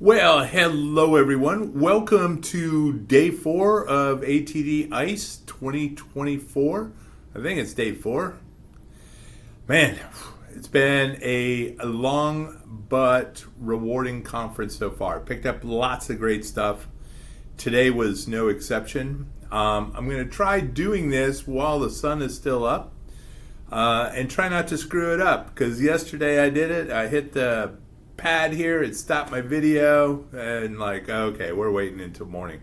Well, hello everyone. Welcome to day 4 of ATD-ICE 2024. I think it's day 4. Man, it's been a long but rewarding conference so far. Picked up lots of great stuff. Today was no exception. I'm going to try doing this while the sun is still up and try not to screw it up, because yesterday I did it. I hit the pad here, it stopped my video, and okay, we're waiting until morning.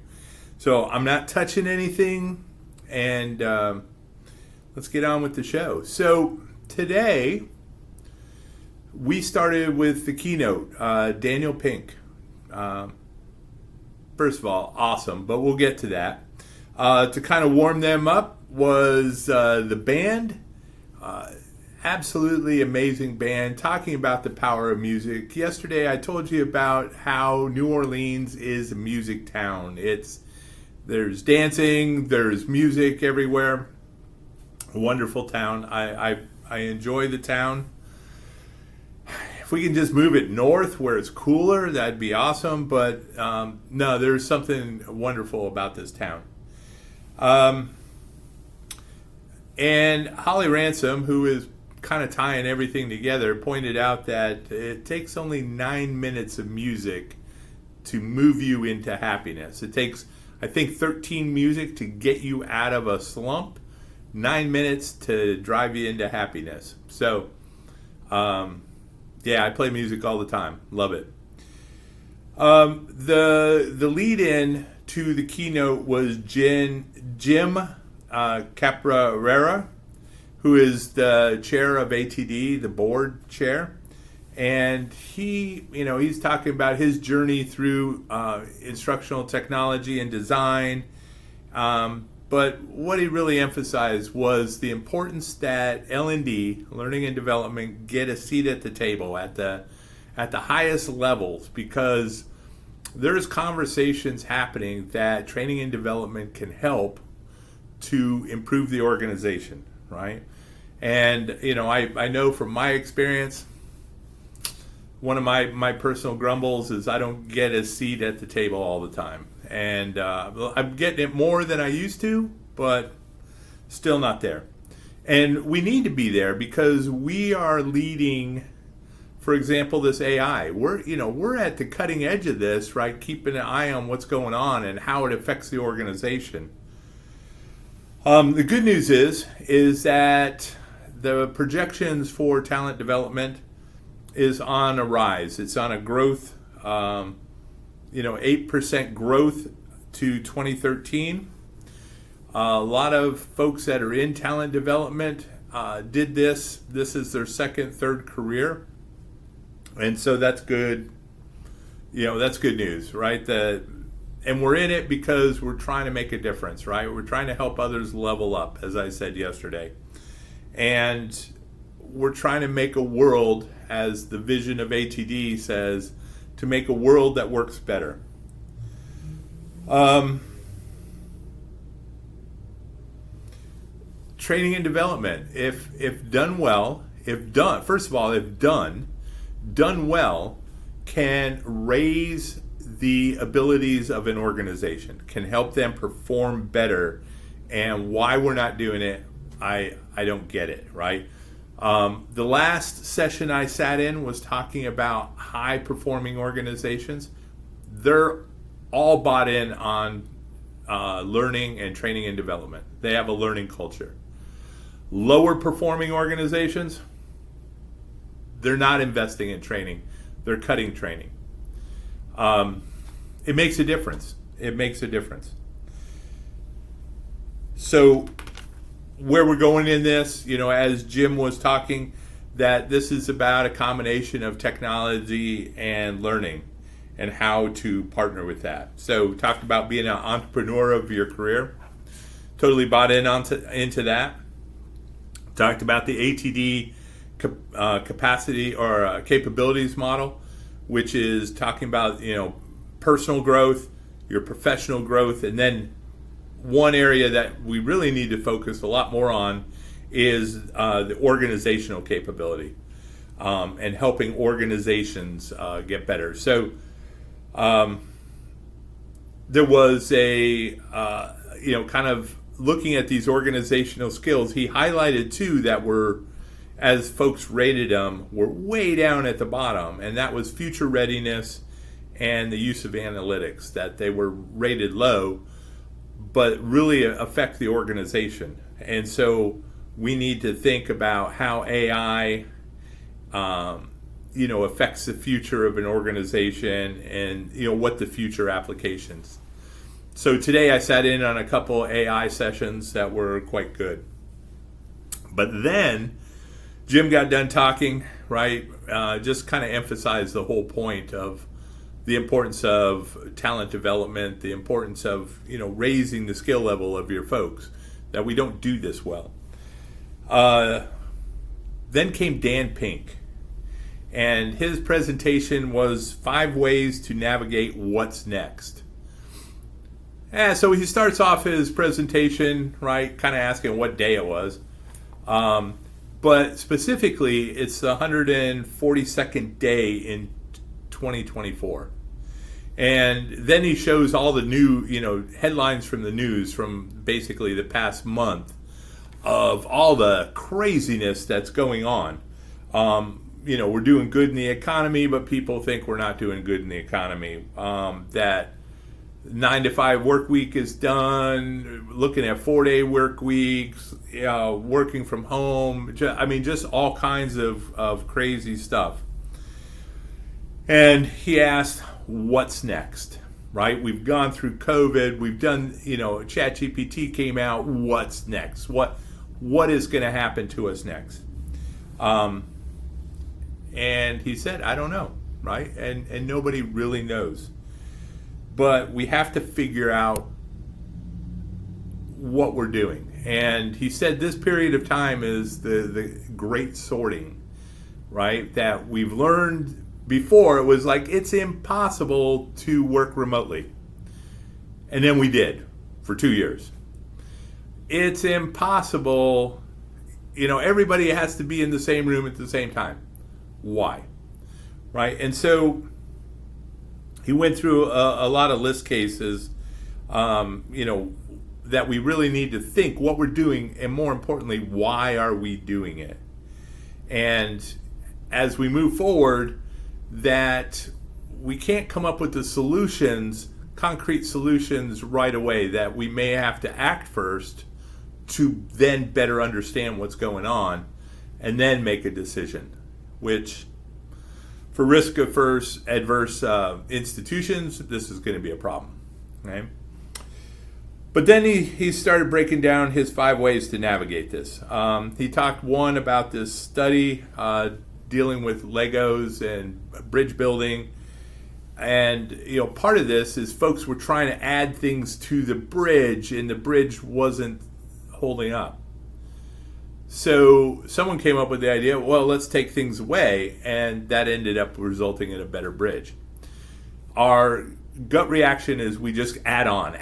So I'm not touching anything, and let's get on with the show. So today we started with the keynote, Daniel Pink. First of all, awesome, but we'll get to that. To kind of warm them up was the band. Absolutely amazing band, talking about the power of music. Yesterday I told you about how New Orleans is a music town. There's dancing, there's music everywhere. A wonderful town. I enjoy the town. If we can just move it north where it's cooler, that'd be awesome. But no, there's something wonderful about this town. And Holly Ransom, who is kind of tying everything together, pointed out that it takes only 9 minutes of music to move you into happiness. It takes, I think, 13 music to get you out of a slump, 9 minutes to drive you into happiness. So, yeah, I play music all the time. Love it. The lead-in to the keynote was Jim Caprarera, who is the chair of ATD, the board chair, and he's talking about his journey through instructional technology and design. But what he really emphasized was the importance that L&D, learning and development, get a seat at the table at the highest levels, because there's conversations happening that training and development can help to improve the organization, right? And I know from my experience, one of my personal grumbles is I don't get a seat at the table all the time, and I'm getting it more than I used to, but still not there. And we need to be there, because we are leading, for example, this AI. We're at the cutting edge of this, right? Keeping an eye on what's going on and how it affects the organization. The good news is that the projections for talent development is on a rise. It's on a growth, 8% growth to 2013. A lot of folks that are in talent development did this. This is their second, third career. And so that's good. That's good news, right? And we're in it because we're trying to make a difference, right? We're trying to help others level up, as I said yesterday. And we're trying to make a world, as the vision of ATD says, to make a world that works better. Training and development, if done well, first of all, if done well, can raise the abilities of an organization, can help them perform better. And why we're not doing it, I don't get it, right? The last session I sat in was talking about high performing organizations. They're all bought in on learning and training and development. They have a learning culture. Lower performing organizations, they're not investing in training. They're cutting training. It makes a difference. It makes a difference. So where we're going in this, as Jim was talking, that this is about a combination of technology and learning and how to partner with that. So talked about being an entrepreneur of your career. Totally bought into that. Talked about the ATD capacity or capabilities model, which is talking about personal growth, your professional growth, and then one area that we really need to focus a lot more on is the organizational capability and helping organizations get better. So There was a, kind of looking at these organizational skills. He highlighted two that were, as folks rated them, were way down at the bottom, and that was future readiness and the use of analytics, that they were rated low, but really affect the organization. And so we need to think about how AI, affects the future of an organization and, what the future applications. So today I sat in on a couple AI sessions that were quite good. But then Jim got done talking, right? Just kind of emphasized the whole point of the importance of talent development, the importance of, raising the skill level of your folks, that we don't do this well. Then came Dan Pink, and his presentation was 5 ways to navigate what's next. And so he starts off his presentation, right, kind of asking what day it was. But specifically, it's the 142nd day in 2024. And then he shows all the new, headlines from the news from basically the past month of all the craziness that's going on. We're doing good in the economy, but people think we're not doing good in the economy. That 9-to-5 work week is done, looking at 4-day work weeks, working from home. Just all kinds of crazy stuff. And he asked, what's next, right? We've gone through COVID. We've done, ChatGPT came out. What's next? What is going to happen to us next? And he said, I don't know, right? And nobody really knows. But we have to figure out what we're doing. And he said this period of time is the great sorting, right? That we've learned before. It was like, it's impossible to work remotely. And then we did for 2 years. It's impossible, everybody has to be in the same room at the same time. Why? Right? And so he went through a lot of list cases, that we really need to think what we're doing, and more importantly, why are we doing it? And as we move forward, that we can't come up with the solutions, concrete solutions right away, that we may have to act first to then better understand what's going on and then make a decision, which for risk-adverse institutions, this is going to be a problem. Okay? But then he started breaking down his 5 ways to navigate this. He talked one about this study dealing with Legos and bridge building. And, part of this is folks were trying to add things to the bridge, and the bridge wasn't holding up. So someone came up with the idea, well, let's take things away, and that ended up resulting in a better bridge. Our gut reaction is we just add on,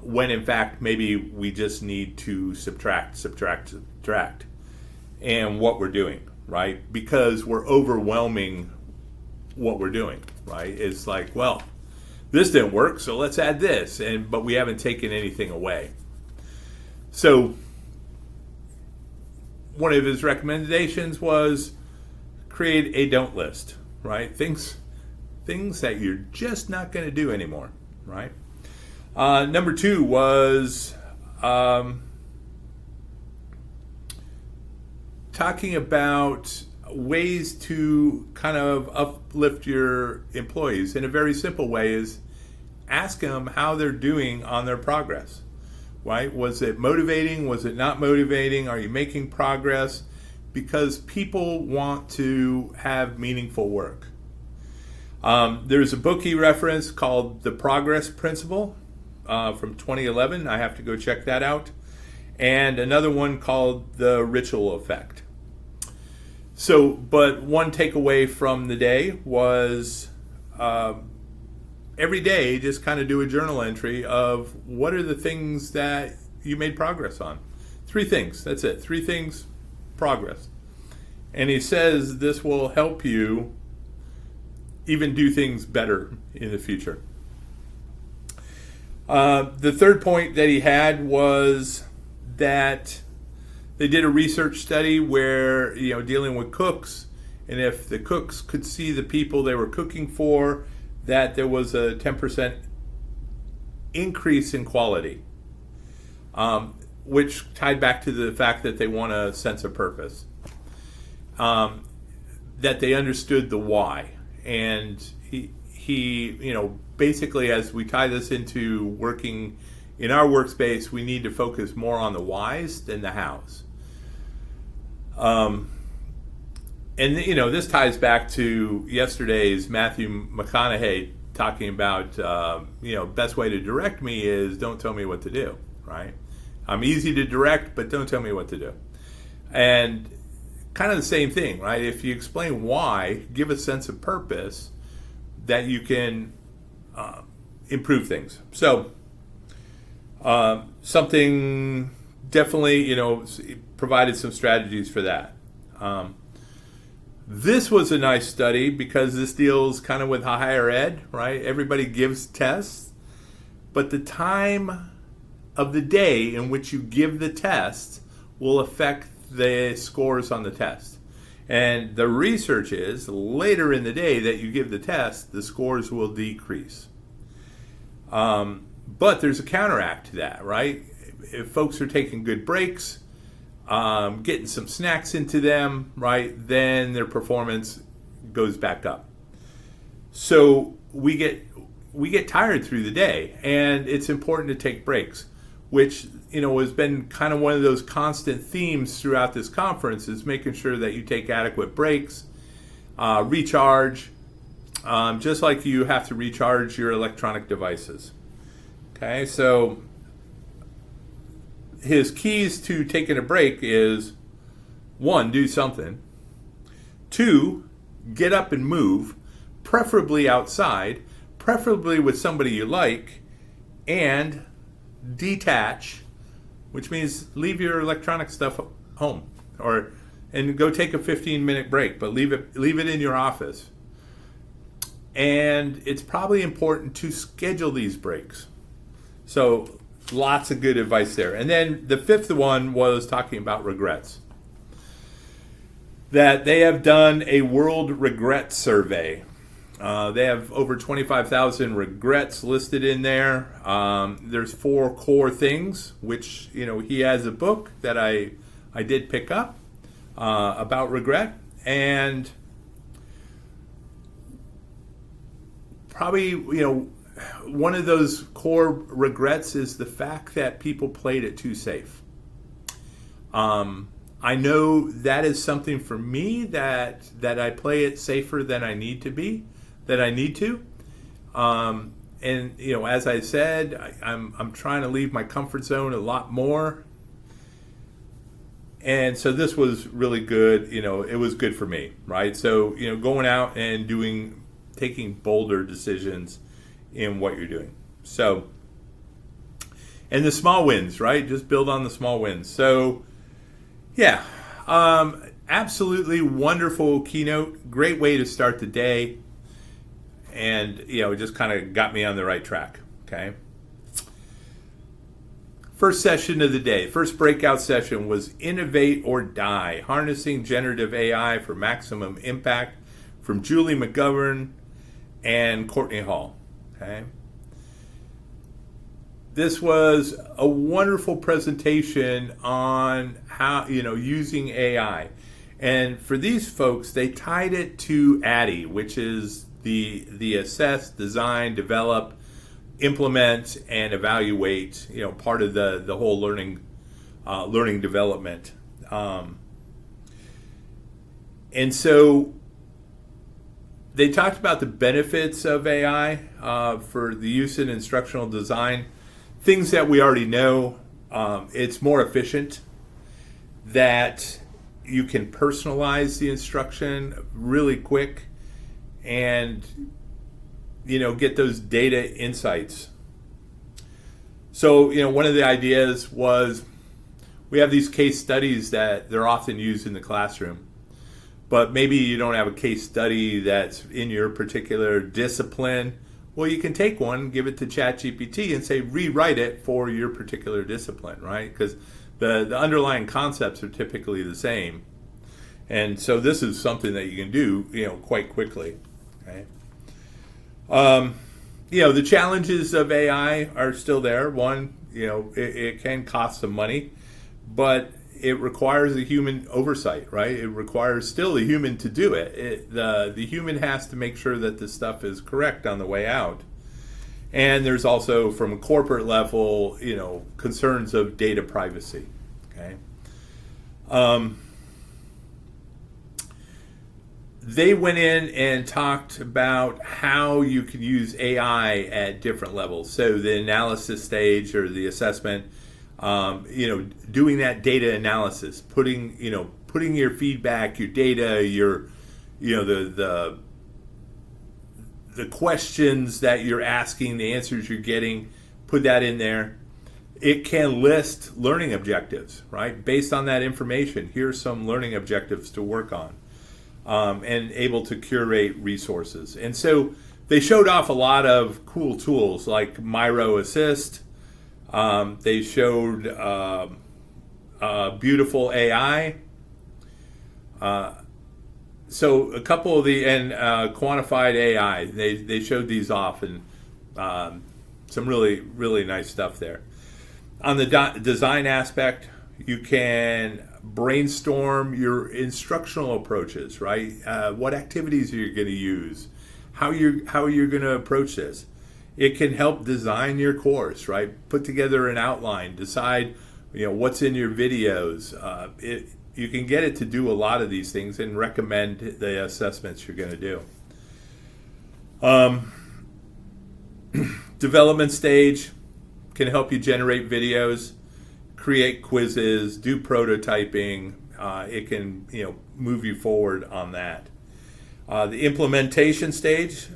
when in fact maybe we just need to subtract. And what we're doing, right? Because we're overwhelming what we're doing, right? It's like, well, this didn't work, so let's add this, but we haven't taken anything away. So one of his recommendations was create a don't list, right? Things that you're just not going to do anymore, right? Number 2 was talking about ways to kind of uplift your employees in a very simple way is ask them how they're doing on their progress, right? Was it motivating? Was it not motivating? Are you making progress? Because people want to have meaningful work. There's a book he referenced called The Progress Principle from 2011. I have to go check that out. And another one called The Ritual Effect. So, but one takeaway from the day was every day just kind of do a journal entry of what are the things that you made progress on. 3 things, that's it. 3 things, progress. And he says this will help you even do things better in the future. The third point that he had was that they did a research study where, dealing with cooks, and if the cooks could see the people they were cooking for, that there was a 10% increase in quality, which tied back to the fact that they want a sense of purpose, that they understood the why. And he basically, as we tie this into working in our workspace, we need to focus more on the whys than the hows. And this ties back to yesterday's Matthew McConaughey talking about, best way to direct me is don't tell me what to do, right? I'm easy to direct, but don't tell me what to do. And kind of the same thing, right? If you explain why, give a sense of purpose, that you can improve things. So something definitely, provided some strategies for that. This was a nice study because this deals kind of with higher ed, right? Everybody gives tests, but the time of the day in which you give the test will affect the scores on the test. And the research is later in the day that you give the test, the scores will decrease. But there's a counteract to that, right? If folks are taking good breaks, getting some snacks into them, right, then their performance goes back up. So we get tired through the day, and it's important to take breaks, which has been kind of one of those constant themes throughout this conference, is making sure that you take adequate breaks, recharge, just like you have to recharge your electronic devices. Okay, so his keys to taking a break is 1, do something. 2, get up and move, preferably outside, preferably with somebody you like, and detach, which means leave your electronic stuff home, and go take a 15-minute break, but leave it in your office. And it's probably important to schedule these breaks. So lots of good advice there. And then the fifth one was talking about regrets. That they have done a world regret survey. They have over 25,000 regrets listed in there. There's 4 core things, which, he has a book that I did pick up about regret. And probably, one of those core regrets is the fact that people played it too safe. I know that is something for me that I play it safer than I need to. And as I said, I'm trying to leave my comfort zone a lot more. And so this was really good. It was good for me, right? So going out and taking bolder decisions in what you're doing. So, and the small wins, right? Just build on the small wins. So, yeah, absolutely wonderful keynote. Great way to start the day. And, it just kind of got me on the right track, okay? First session of the day, first breakout session was Innovate or Die, Harnessing Generative AI for Maximum Impact, from Julie McGovern and Courtney Hall. Okay. This was a wonderful presentation on how, using AI. And for these folks, they tied it to ATD-ICE, which is the assess, design, develop, implement, and evaluate, part of the whole learning development. And so they talked about the benefits of AI for the use in instructional design, things that we already know. It's more efficient, that you can personalize the instruction really quick, and get those data insights. So one of the ideas was, we have these case studies that they're often used in the classroom, but maybe you don't have a case study that's in your particular discipline. Well, you can take one, give it to ChatGPT and say, rewrite it for your particular discipline, right? Because the underlying concepts are typically the same. And so this is something that you can do, quite quickly. Okay. The challenges of AI are still there. One, it can cost some money, but it requires a human oversight, right? It requires still the human to do it. The human has to make sure that the stuff is correct on the way out. And there's also, from a corporate level, concerns of data privacy. Okay. They went in and talked about how you could use AI at different levels. So the analysis stage or the assessment, doing that data analysis, putting your feedback, your data, the questions that you're asking, the answers you're getting, put that in there. It can list learning objectives, right? Based on that information, here's some learning objectives to work on, and able to curate resources. And so they showed off a lot of cool tools like Miro Assist. They showed Beautiful AI. So a couple of quantified AI. They showed these off, and some really, really nice stuff there. On the design aspect, you can brainstorm your instructional approaches, right? What activities are you going to use? How you're going to approach this? It can help design your course, right? Put together an outline, decide, what's in your videos. You can get it to do a lot of these things and recommend the assessments you're going to do. Development stage can help you generate videos, create quizzes, do prototyping. It can, move you forward on that. The implementation stage,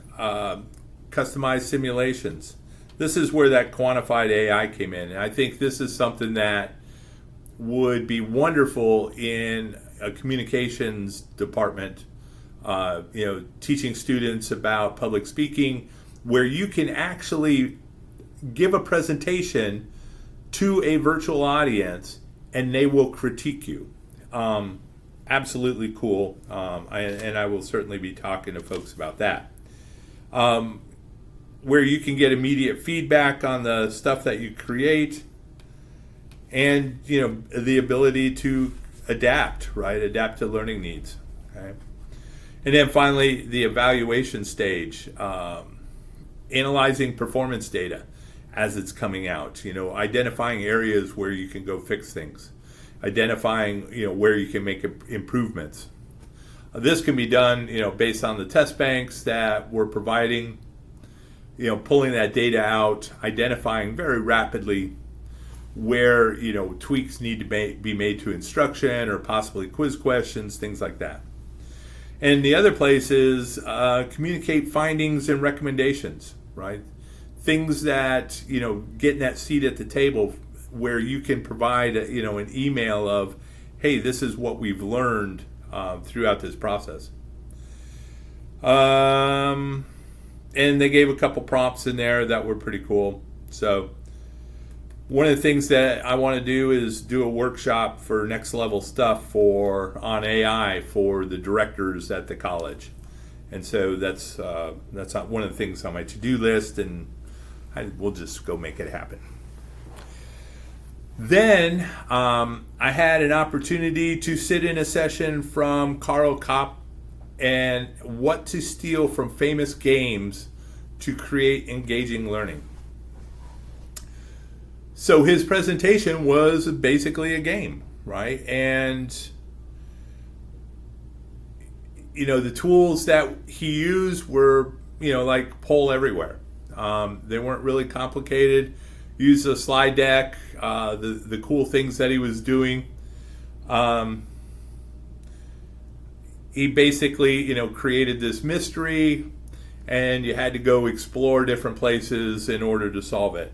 customized simulations. This is where that quantified AI came in. And I think this is something that would be wonderful in a communications department, teaching students about public speaking, where you can actually give a presentation to a virtual audience and they will critique you. Absolutely cool. And I will certainly be talking to folks about that. Where you can get immediate feedback on the stuff that you create, and the ability to adapt, right? Adapt to learning needs. Okay. And then finally, the evaluation stage, analyzing performance data as it's coming out, identifying areas where you can go fix things, identifying where you can make improvements. This can be done based on the test banks that we're providing, pulling that data out, identifying very rapidly where tweaks need to be made to instruction or possibly quiz questions, things like that. And the other place is communicate findings and recommendations, right? Things that getting that seat at the table where you can provide an email of, hey, this is what we've learned throughout this process. And they gave a couple prompts in there that were pretty cool. So one of the things that I want to do is do a workshop for next level stuff on AI for the directors at the college. And so that's one of the things on my to-do list, and we'll just go make it happen. Then I had an opportunity to sit in a session from Carl Kopp and what to steal from famous games to create engaging learning. So his presentation was basically a game, right? And the tools that he used were like Poll Everywhere. They weren't really complicated. Used a slide deck, the cool things that he was doing. He basically, created this mystery, and you had to go explore different places in order to solve it.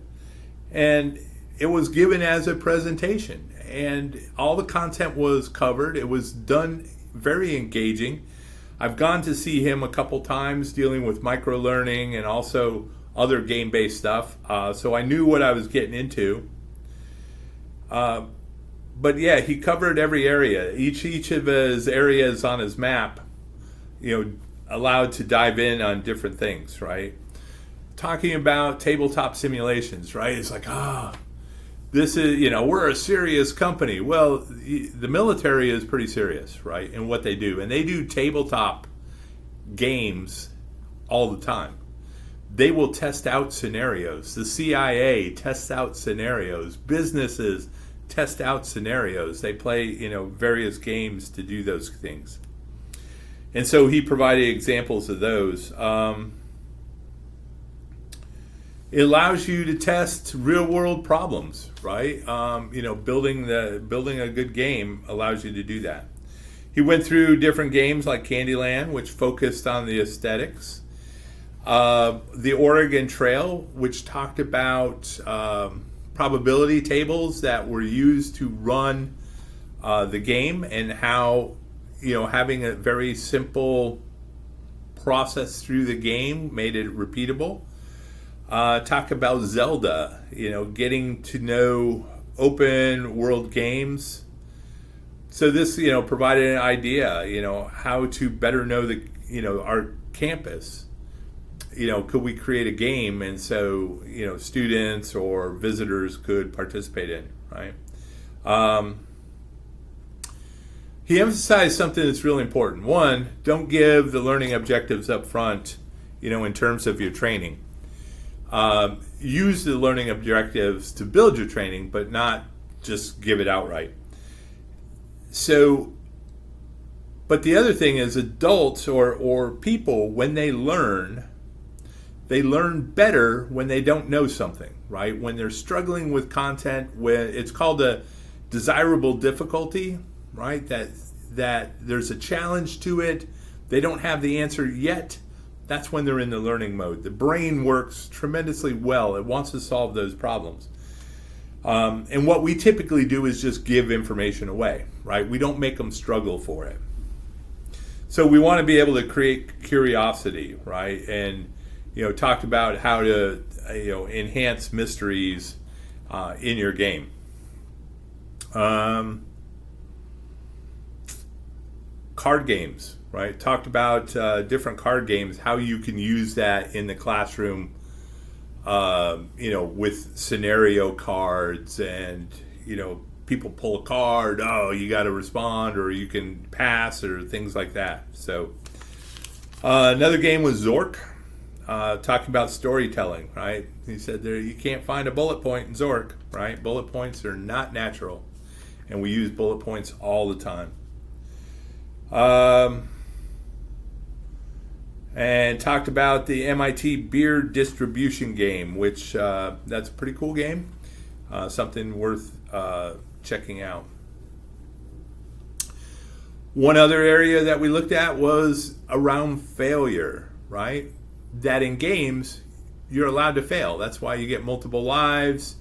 And it was given as a presentation, and all the content was covered. It was done very engaging. I've gone to see him a couple times dealing with micro-learning and also other game-based stuff, so I knew what I was getting into. But yeah, he covered every area. Each of his areas on his map, allowed to dive in on different things, right? Talking about tabletop simulations, right? It's like, this is, we're a serious company. Well, the military is pretty serious, right, in what they do. And they do tabletop games all the time. They will test out scenarios. The CIA tests out scenarios. Businesses test out scenarios. They play, various games to do those things. And so he provided examples of those. It allows you to test real world problems, right? Building a good game allows you to do that. He went through different games like Candyland, which focused on the aesthetics. The Oregon Trail, which talked about probability tables that were used to run the game, and how having a very simple process through the game made it repeatable. Talk about Zelda, getting to know open world games. So this, provided an idea, how to better know our campus. Could we create a game, and so, students or visitors could participate in, right? He emphasized something that's really important. One, don't give the learning objectives up front, in terms of your training. Use the learning objectives to build your training, but not just give it outright. So, but the other thing is, adults or people, when they learn better when they don't know something, right? When they're struggling with content, when it's called a desirable difficulty, right? That there's a challenge to it, they don't have the answer yet. That's when they're in the learning mode. The brain works tremendously well. It wants to solve those problems. And what we typically do is just give information away, right? We don't make them struggle for it. So we want to be able to create curiosity, right? And, talked about how to, enhance mysteries in your game. Card games, right? Talked about different card games, how you can use that in the classroom, with scenario cards, and, people pull a card, you got to respond, or you can pass, or things like that. So another game was Zork, talking about storytelling, right? He said there, you can't find a bullet point in Zork, right? Bullet points are not natural, and we use bullet points all the time. And talked about the MIT beer distribution game, which that's a pretty cool game, something worth checking out. One other area that we looked at was around failure, right? That in games, you're allowed to fail. That's why you get multiple lives.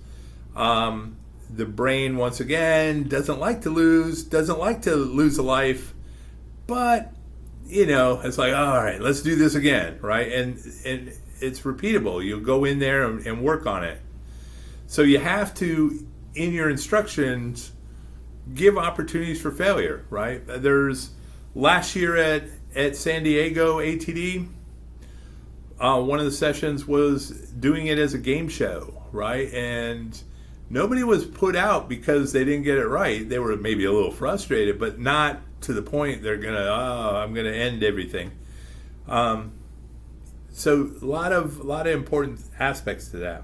The brain, once again, doesn't like to lose a life, but it's like, all right, let's do this again, right? And it's repeatable. You'll go in there and work on it. So you have to, in your instructions, give opportunities for failure, right? There's last year at San Diego ATD, one of the sessions was doing it as a game show, right? And nobody was put out because they didn't get it right. They were maybe a little frustrated, but not to the point they're I'm gonna end everything. So a lot of important aspects to that.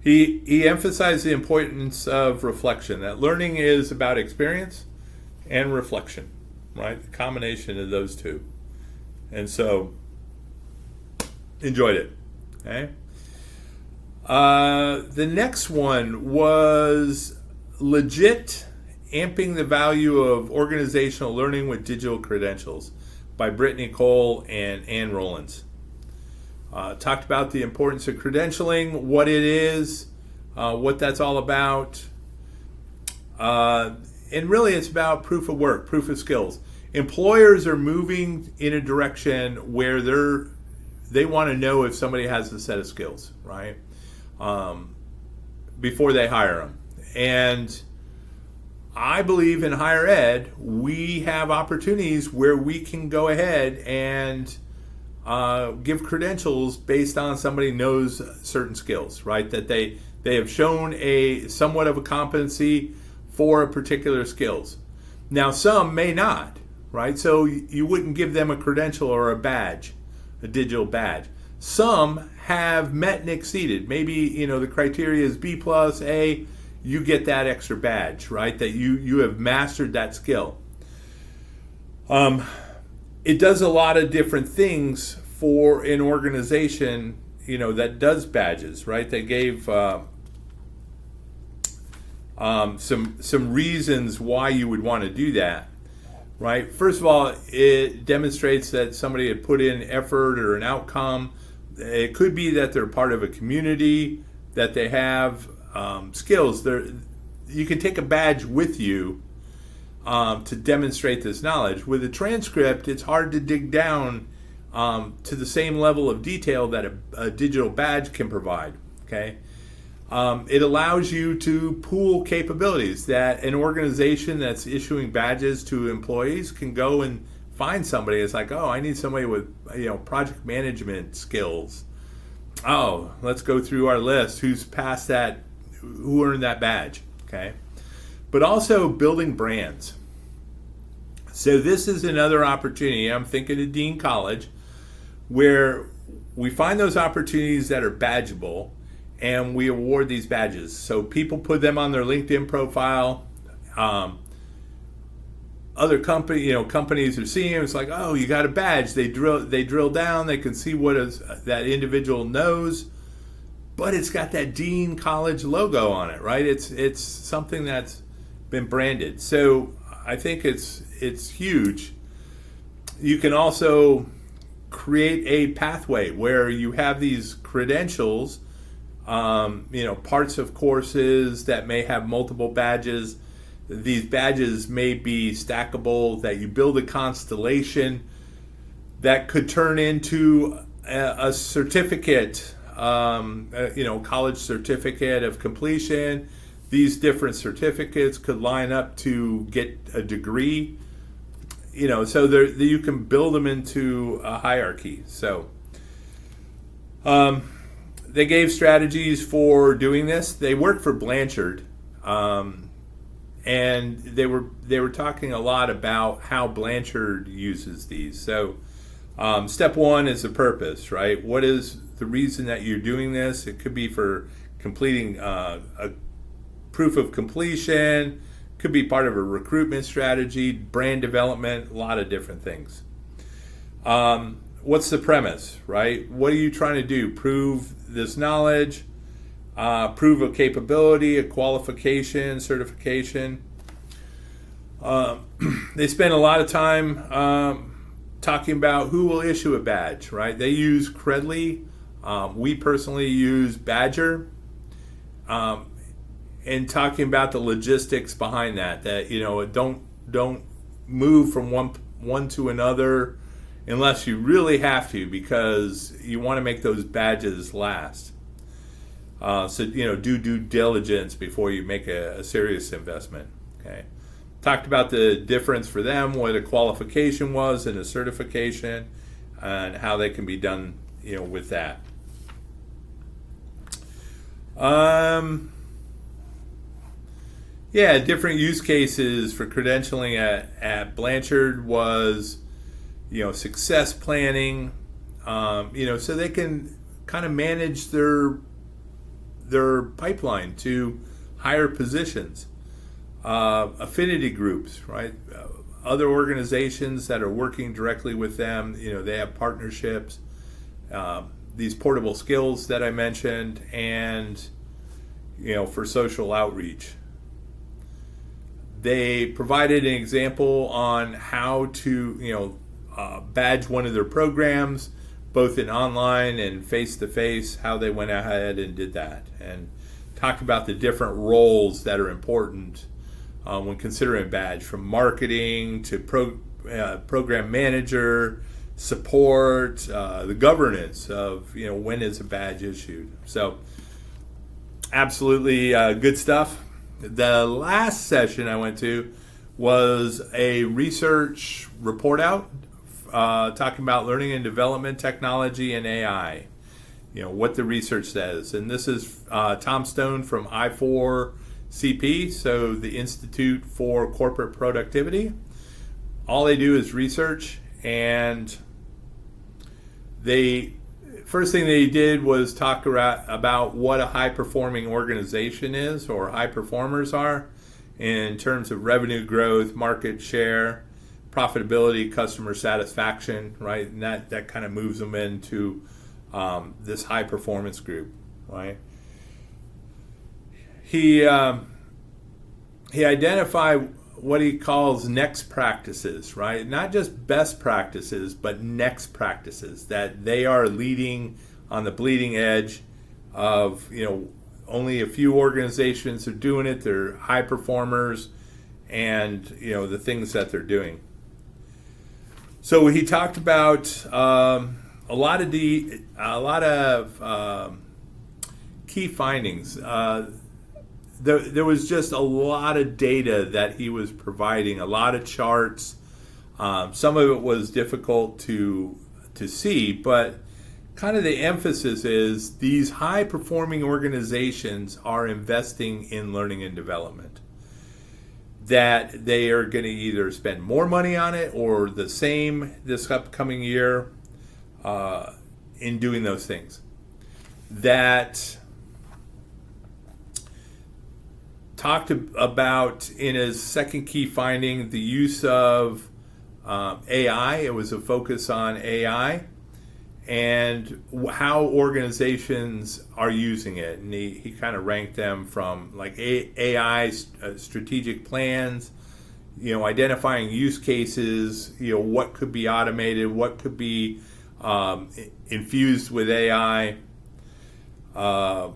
He emphasized the importance of reflection. That learning is about experience and reflection, right? The combination of those two. And so, enjoyed it. Okay. The next one was legit amping the value of organizational learning with digital credentials by Brittany Cole and Ann Rollins. Talked about the importance of credentialing, what it is, what that's all about, And really it's about proof of work, proof of skills. Employers are moving in a direction where they want to know if somebody has a set of skills, right? Before they hire them. And I believe in higher ed, we have opportunities where we can go ahead and give credentials based on somebody knows certain skills, right? That they have shown a somewhat of a competency for a particular skills. Now, some may not, right? So you wouldn't give them a credential or a badge, a digital badge. Some have met and exceeded. Maybe, the criteria is B plus, A, you get that extra badge, right? That you have mastered that skill. It does a lot of different things for an organization, that does badges, right? They gave some reasons why you would want to do that, right? First of all, it demonstrates that somebody had put in effort or an outcome. It could be that they're part of a community, that they have skills. You can take a badge with you to demonstrate this knowledge. With a transcript, it's hard to dig down to the same level of detail that a digital badge can provide. Okay, it allows you to pool capabilities that an organization that's issuing badges to employees can go and find somebody. It's like, oh, I need somebody with project management skills. Oh, let's go through our list. Who's passed that? Who earned that badge? Okay, but also building brands. So this is another opportunity. I'm thinking of Dean College, where we find those opportunities that are badgeable, and we award these badges. So people put them on their LinkedIn profile. Other companies are seeing it. It's like, oh, you got a badge. They drill down. They can see what that individual knows, but it's got that Dean College logo on it, right? It's something that's been branded. So I think it's huge. You can also create a pathway where you have these credentials, parts of courses that may have multiple badges. These badges may be stackable, that you build a constellation that could turn into a certificate, college certificate of completion. These different certificates could line up to get a degree, so you can build them into a hierarchy. So they gave strategies for doing this. They worked for Blanchard, and they were talking a lot about how Blanchard uses these. So step one is the purpose, right? What is the reason that you're doing this? It could be for completing a proof of completion, could be part of a recruitment strategy, brand development, a lot of different things. What's the premise, right? What are you trying to do? Prove this knowledge, prove a capability, a qualification, certification. They spend a lot of time talking about who will issue a badge, right? They use Credly. We personally use Badger. And talking about the logistics behind that don't move from one to another unless you really have to, because you want to make those badges last. So do due diligence before you make a serious investment. Okay, talked about the difference for them, what a qualification was and a certification, and how they can be done with that. Different use cases for credentialing at Blanchard was, success planning, so they can kind of manage their pipeline to higher positions, affinity groups, right? Other organizations that are working directly with them, they have partnerships, these portable skills that I mentioned, and, for social outreach. They provided an example on how to, badge one of their programs, both in online and face-to-face, how they went ahead and did that, and talked about the different roles that are important when considering a badge, from marketing to program manager, support, the governance of when is a badge issued. So absolutely good stuff. The last session I went to was a research report out talking about learning and development technology and AI. What the research says. And this is Tom Stone from I4CP, so the Institute for Corporate Productivity. All they do is research, and first thing they did was talk about what a high-performing organization is, or high performers are, in terms of revenue growth, market share, profitability, customer satisfaction, right? And that kind of moves them into this high performance group, right? He identified what he calls next practices, right? Not just best practices, but next practices, that they are leading on the bleeding edge of, only a few organizations are doing it. They're high performers, and the things that they're doing. So he talked about a lot of key findings. There was just a lot of data that he was providing, a lot of charts. Some of it was difficult to see, but kind of the emphasis is these high-performing organizations are investing in learning and development. That they are going to either spend more money on it or the same this upcoming year in doing those things. That talked about, in his second key finding, the use of AI. It was a focus on AI and how organizations are using it. And he kind of ranked them from like AI strategic plans, identifying use cases, what could be automated, what could be infused with AI, how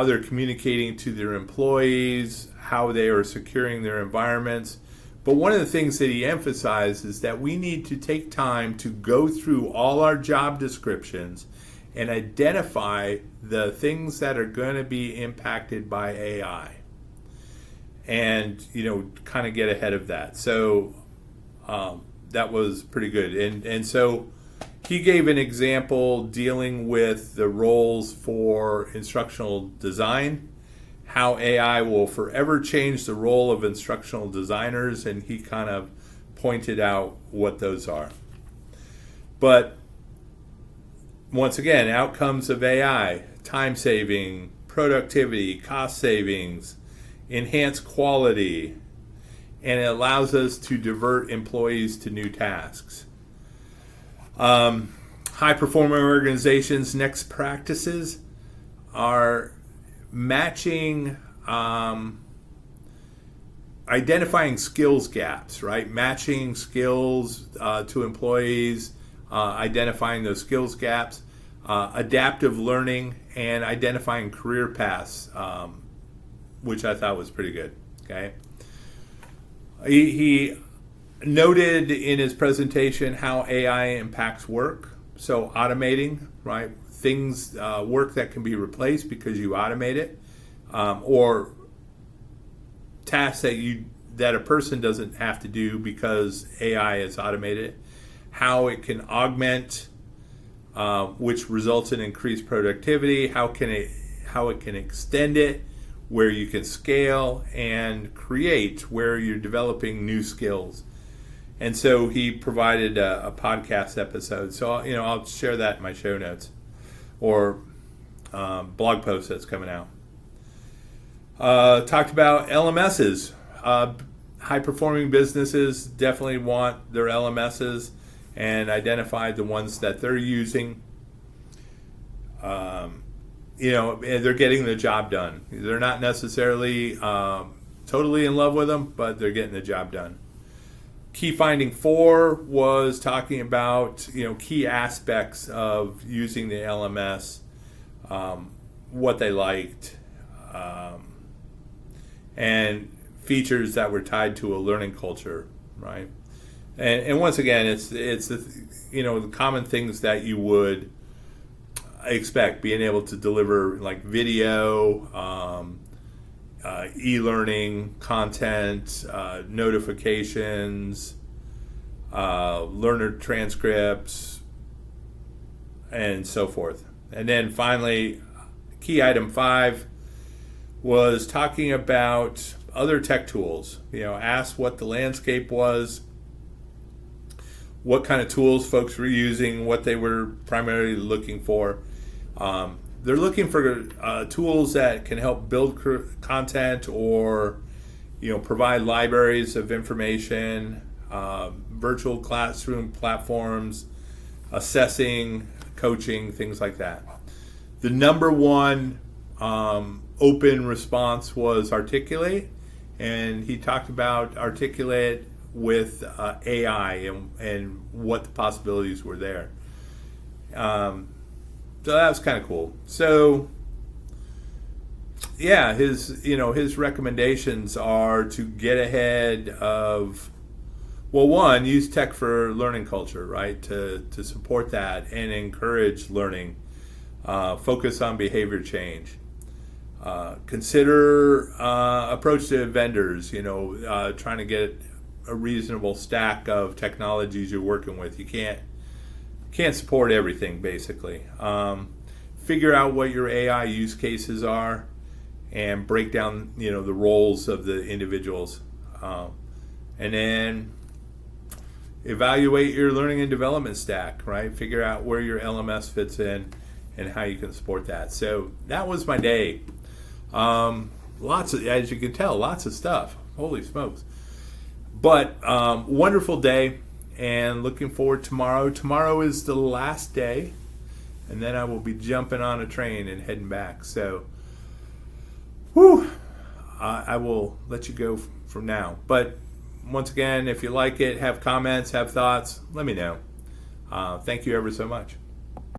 they're communicating to their employees, how they are securing their environments. But one of the things that he emphasized is that we need to take time to go through all our job descriptions and identify the things that are going to be impacted by AI and, kind of get ahead of that. So that was pretty good. And so he gave an example dealing with the roles for instructional design, how AI will forever change the role of instructional designers, and he kind of pointed out what those are. But once again, outcomes of AI: time saving, productivity, cost savings, enhanced quality, and it allows us to divert employees to new tasks. High-performing organizations' next practices are matching, identifying skills gaps, right? Matching skills to employees, identifying those skills gaps, adaptive learning, and identifying career paths, which I thought was pretty good. Okay. He noted in his presentation how AI impacts work. So automating, right? Things, work that can be replaced because you automate it, or tasks that a person doesn't have to do because AI is automated. How it can augment, which results in increased productivity. How it can extend it, where you can scale, and create, where you're developing new skills. And so he provided a podcast episode. So I'll share that in my show notes or blog post that's coming out. Talked about LMSs. High-performing businesses definitely want their LMSs, and identified the ones that they're using. And they're getting the job done. They're not necessarily totally in love with them, but they're getting the job done. Key finding 4 was talking about key aspects of using the LMS, what they liked, and features that were tied to a learning culture, right? And once again, it's the common things that you would expect, being able to deliver like video, e-learning content, notifications, learner transcripts, and so forth. And then finally, key item 5 was talking about other tech tools. Asked what the landscape was, what kind of tools folks were using, what they were primarily looking for. They're looking for tools that can help build content or, provide libraries of information, virtual classroom platforms, assessing, coaching, things like that. The number one open response was Articulate, and he talked about Articulate with AI and what the possibilities were there. So that was kind of cool. So yeah, his recommendations are to get ahead of, well, one, use tech for learning culture, right? To support that and encourage learning. Focus on behavior change. Consider approach to vendors, trying to get a reasonable stack of technologies you're working with. You can't support everything, basically. Figure out what your AI use cases are and break down, the roles of the individuals. And then evaluate your learning and development stack, right? Figure out where your LMS fits in and how you can support that. So that was my day. Lots of, as you can tell, lots of stuff. Holy smokes. But wonderful day, and looking forward to tomorrow. Tomorrow is the last day, and then I will be jumping on a train and heading back. So, I will let you go from now. But once again, if you like it, have comments, have thoughts, let me know. Thank you ever so much.